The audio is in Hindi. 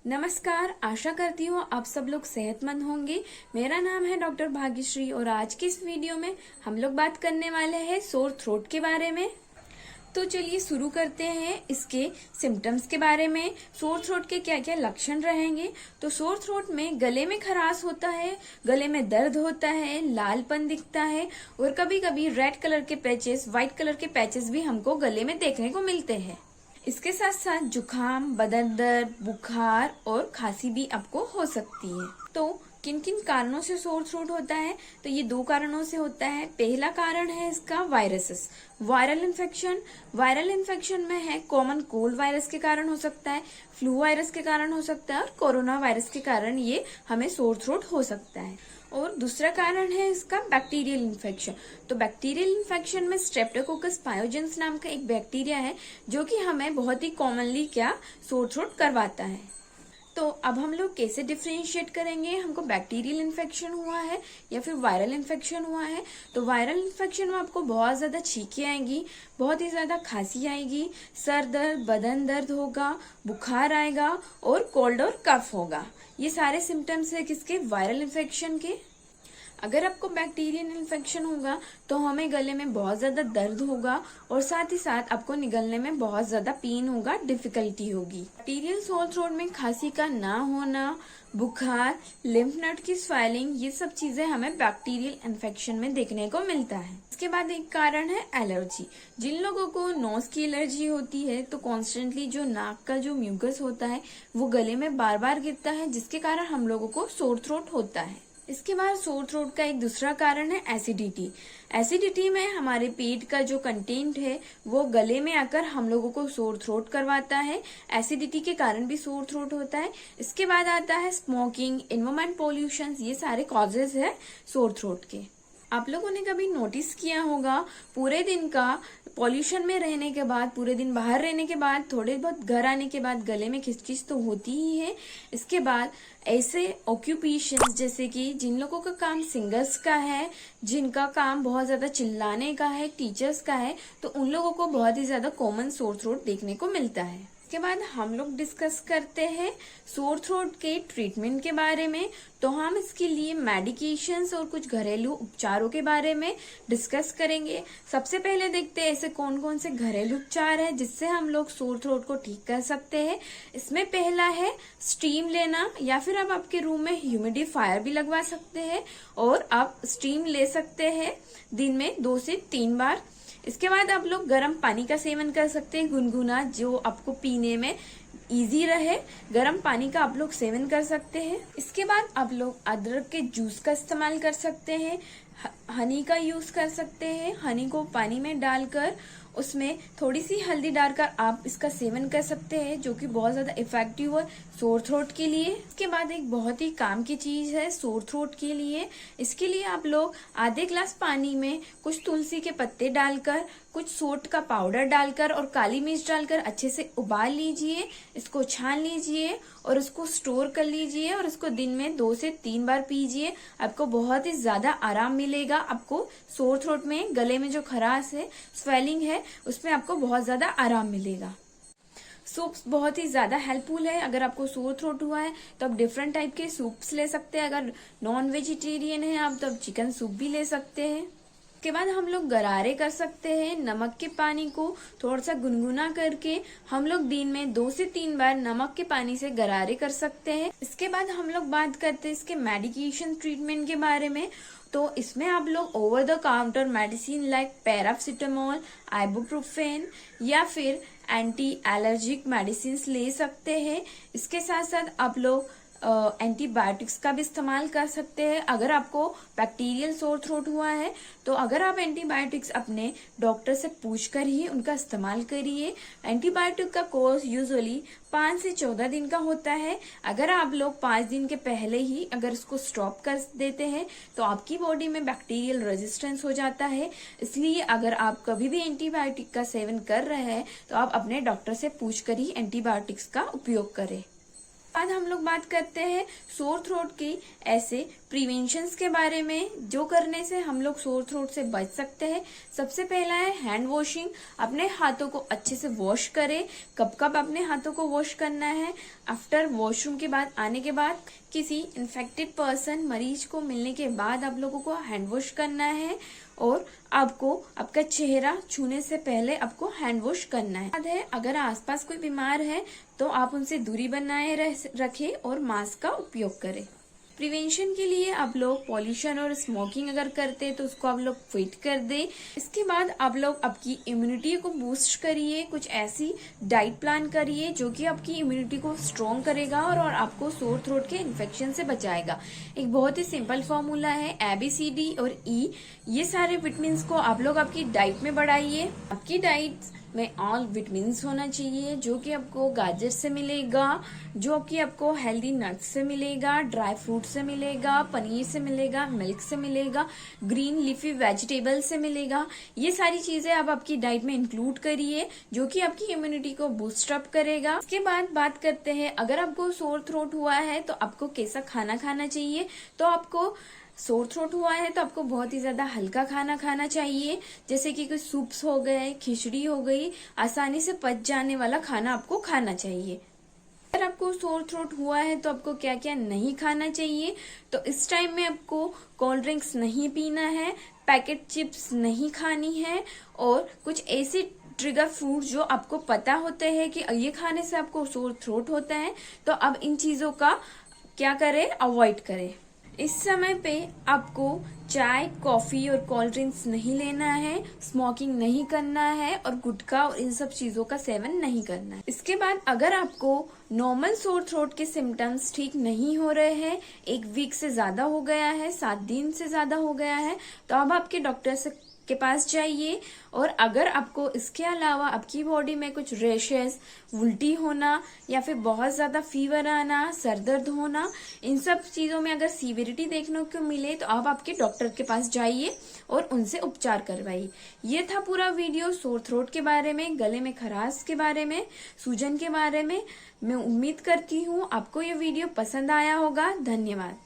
नमस्कार। आशा करती हूँ आप सब लोग सेहतमंद होंगे। मेरा नाम है डॉक्टर भाग्यश्री और आज की इस वीडियो में हम लोग बात करने वाले हैं सोर थ्रोट के बारे में। तो चलिए शुरू करते हैं इसके सिम्टम्स के बारे में। सोर थ्रोट के क्या क्या लक्षण रहेंगे। तो सोर थ्रोट में गले में खराश होता है, गले में दर्द होता है, लालपन दिखता है और कभी कभी रेड कलर के पैचेस, व्हाइट कलर के पैचेस भी हमको गले में देखने को मिलते हैं। इसके साथ साथ जुकाम, बदन दर्द, बुखार और खांसी भी आपको हो सकती है। तो किन किन कारणों से सोर थ्रोट होता है? तो ये दो कारणों से होता है। पहला कारण है इसका viruses, viral infection. Viral infection में है कॉमन कोल्ड वायरस के कारण हो सकता है, फ्लू वायरस के कारण हो सकता है और कोरोना वायरस के कारण ये हमें सोर थ्रोट हो सकता है। और दूसरा कारण है इसका बैक्टीरियल इन्फेक्शन। तो बैक्टीरियल इन्फेक्शन में स्ट्रेप्टोकोकस पायोजेंस नाम का एक बैक्टीरिया है जो कि हमें बहुत ही कॉमनली सोर थ्रोट करवाता है। तो अब हम लोग कैसे डिफ्रेंशिएट करेंगे, हमको बैक्टीरियल इन्फेक्शन हुआ है या फिर वायरल इन्फेक्शन हुआ है। तो वायरल इन्फेक्शन में आपको बहुत ज्यादा छींकें आएगी, बहुत ही ज्यादा खांसी आएगी, सर दर्द, बदन दर्द होगा, बुखार आएगा और कोल्ड और कफ होगा। ये सारे सिम्टम्स है किसके? वायरल इन्फेक्शन के। अगर आपको बैक्टीरियल इन्फेक्शन होगा तो हमें गले में बहुत ज्यादा दर्द होगा और साथ ही साथ आपको निगलने में बहुत ज्यादा पेन होगा, डिफिकल्टी होगी। बैक्टीरियल सोर थ्रोट में खांसी का ना होना, बुखार, लिम्फ नोड की स्वेलिंग, ये सब चीजें हमें बैक्टीरियल इन्फेक्शन में देखने को मिलता है। इसके बाद एक कारण है एलर्जी। जिन लोगों को नोज की एलर्जी होती है तो कॉन्स्टेंटली जो नाक का जो म्यूकस होता है वो गले में बार बार गिरता है, जिसके कारण हम लोगों को सोर थ्रोट होता है। इसके बाद सोर थ्रोट का एक दूसरा कारण है एसिडिटी। एसिडिटी में हमारे पेट का जो कंटेंट है वो गले में आकर हम लोगों को सोर थ्रोट करवाता है। एसिडिटी के कारण भी सोर थ्रोट होता है। इसके बाद आता है स्मोकिंग, एनवायरमेंट पोल्यूशन, ये सारे कॉजेज है सोर थ्रोट के। आप लोगों ने कभी नोटिस किया होगा पूरे दिन का पॉल्यूशन में रहने के बाद, पूरे दिन बाहर रहने के बाद, थोड़े बहुत घर आने के बाद गले में खिंचखिंच तो होती ही है। इसके बाद ऐसे ऑक्यूपेशन जैसे कि जिन लोगों का काम सिंगर्स का है, जिनका काम बहुत ज्यादा चिल्लाने का है, टीचर्स का है, तो उन लोगों को बहुत ही ज्यादा कॉमन सोर थ्रोट देखने को मिलता है। इसके बाद हम लोग डिस्कस करते हैं सोर थ्रोट के ट्रीटमेंट के बारे में। तो हम इसके लिए मेडिकेशंस और कुछ घरेलू उपचारों के बारे में डिस्कस करेंगे। सबसे पहले देखते हैं ऐसे कौन कौन से घरेलू उपचार है जिससे हम लोग सोर थ्रोट को ठीक कर सकते हैं। इसमें पहला है स्टीम लेना, या फिर आप आपके रूम में ह्यूमिडिफायर भी लगवा सकते हैं और आप स्टीम ले सकते हैं दिन में 2 से 3 बार। इसके बाद आप लोग गर्म पानी का सेवन कर सकते हैं, गुनगुना, जो आपको पीने में इजी रहे। गर्म पानी का आप लोग सेवन कर सकते हैं। इसके बाद आप लोग अदरक के जूस का इस्तेमाल कर सकते हैं, हनी का यूज कर सकते हैं। हनी को पानी में डालकर उसमें थोड़ी सी हल्दी डालकर आप इसका सेवन कर सकते हैं, जो कि बहुत ज्यादा इफेक्टिव है सोर थ्रोट के लिए। इसके बाद एक बहुत ही काम की चीज है सोर थ्रोट के लिए। इसके लिए आप लोग आधे ग्लास पानी में कुछ तुलसी के पत्ते डालकर, कुछ सोंठ का पाउडर डालकर और काली मिर्च डालकर अच्छे से उबाल लीजिए, इसको छान लीजिए और उसको स्टोर कर लीजिए और उसको दिन में 2 से 3 बार पीजिए। आपको बहुत ही ज्यादा आराम मिलेगा। आपको सोर थ्रोट में, गले में जो खराश है, स्वेलिंग है, उसमें आपको बहुत ज्यादा आराम मिलेगा। सूप्स बहुत ही ज्यादा हेल्पफुल है। अगर आपको सोर थ्रोट हुआ है तो आप डिफरेंट टाइप के सूप्स ले सकते हैं। अगर नॉन वेजिटेरियन है आप तो चिकन सूप भी ले सकते हैं। उसके बाद हम लोग गरारे कर सकते हैं। नमक के पानी को थोड़ा सा गुनगुना करके हम लोग दिन में 2 से 3 बार नमक के पानी से गरारे कर सकते हैं। इसके बाद हम लोग बात करते हैं इसके मेडिकेशन ट्रीटमेंट के बारे में। तो इसमें आप लोग over the counter medicine like paracetamol, ibuprofen या फिर एंटी एलर्जिक मेडिसिन ले सकते हैं। इसके साथ साथ आप लोग एंटीबायोटिक्स का भी इस्तेमाल कर सकते हैं। अगर आपको बैक्टीरियल सोर थ्रोट हुआ है तो अगर आप एंटीबायोटिक्स अपने डॉक्टर से पूछकर ही उनका इस्तेमाल करिए। एंटीबायोटिक का कोर्स यूजुअली 5 से 14 दिन का होता है। अगर आप लोग 5 दिन के पहले ही अगर इसको स्टॉप कर देते हैं तो आपकी बॉडी में बैक्टीरियल रेजिस्टेंस हो जाता है। इसलिए अगर आप कभी भी एंटीबायोटिक का सेवन कर रहे हैं तो आप अपने डॉक्टर से पूछकर ही एंटीबायोटिक्स का उपयोग करें। बाद हम लोग बात करते हैं सोर थ्रोट की ऐसे प्रिवेंशंस के बारे में जो करने से हम लोग सोर थ्रोट से बच सकते हैं। सबसे पहला है हैंड वॉशिंग। अपने हाथों को अच्छे से वॉश करें। कब कब अपने हाथों को वॉश करना है? आफ्टर वॉशरूम के बाद आने के बाद, किसी इन्फेक्टेड पर्सन मरीज को मिलने के बाद आप लोगों को हैंड वॉश करना है और आपको आपका चेहरा छूने से पहले आपको हैंड वॉश करना है। अगर आसपास कोई बीमार है तो आप उनसे दूरी बनाए रखें और मास्क का उपयोग करें। प्रिवेंशन के लिए आप लोग पॉल्यूशन और स्मोकिंग अगर करते हैं तो उसको आप लोग क्विट कर दें। इसके बाद आप लोग आपकी इम्यूनिटी को बूस्ट करिए। कुछ ऐसी डाइट प्लान करिए जो कि आपकी इम्यूनिटी को स्ट्रॉन्ग करेगा और आपको सोर थ्रोट के इन्फेक्शन से बचाएगा। एक बहुत ही सिंपल फॉर्मूला है ABCD और E। ये सारे विटामिन्स को आप लोग आपकी डाइट में बढ़ाइए। आपकी डाइट में ऑल विटामिन्स होना चाहिए जो कि आपको गाजर से मिलेगा, जो कि आपको हेल्दी नट्स से मिलेगा, ड्राई फ्रूट से मिलेगा, पनीर से मिलेगा, मिल्क से मिलेगा, ग्रीन लीफी वेजिटेबल से मिलेगा। ये सारी चीजें आप आपकी डाइट में इंक्लूड करिए जो कि आपकी इम्यूनिटी को बूस्ट अप करेगा। इसके बाद बात करते हैं, अगर आपको सोर थ्रोट हुआ है तो आपको कैसा खाना खाना चाहिए। तो आपको सोर थ्रोट हुआ है तो आपको बहुत ही ज्यादा हल्का खाना खाना चाहिए, जैसे कि कुछ सूप्स हो गए, खिचड़ी हो गई, आसानी से पच जाने वाला खाना आपको खाना चाहिए। अगर आपको सोर थ्रोट हुआ है तो आपको क्या क्या नहीं खाना चाहिए। तो इस टाइम में आपको कोल्ड ड्रिंक्स नहीं पीना है, पैकेट चिप्स नहीं खानी है और कुछ ऐसे ट्रिगर फ्रूट जो आपको पता होते हैं कि ये खाने से आपको सोर थ्रोट होता है, तो अब इन चीजों का क्या करें, अवॉइड करें। इस समय पे आपको चाय, कॉफी और कोल्ड ड्रिंक्स नहीं लेना है, स्मोकिंग नहीं करना है और गुटखा और इन सब चीजों का सेवन नहीं करना है। इसके बाद अगर आपको नॉर्मल सोर थ्रोट के सिम्टम्स ठीक नहीं हो रहे हैं, 1 वीक से ज्यादा हो गया है, 7 दिन से ज्यादा हो गया है, तो अब आपके डॉक्टर से के पास जाइए। और अगर आपको इसके अलावा आपकी बॉडी में कुछ रैशेस, उल्टी होना या फिर बहुत ज्यादा फीवर आना, सर दर्द होना, इन सब चीजों में अगर सीवियरिटी देखने को मिले तो आप आपके डॉक्टर के पास जाइए और उनसे उपचार करवाइए। ये था पूरा वीडियो सोर थ्रोट के बारे में, गले में खराश के बारे में, सूजन के बारे में। मैं उम्मीद करती हूँ आपको ये वीडियो पसंद आया होगा। धन्यवाद।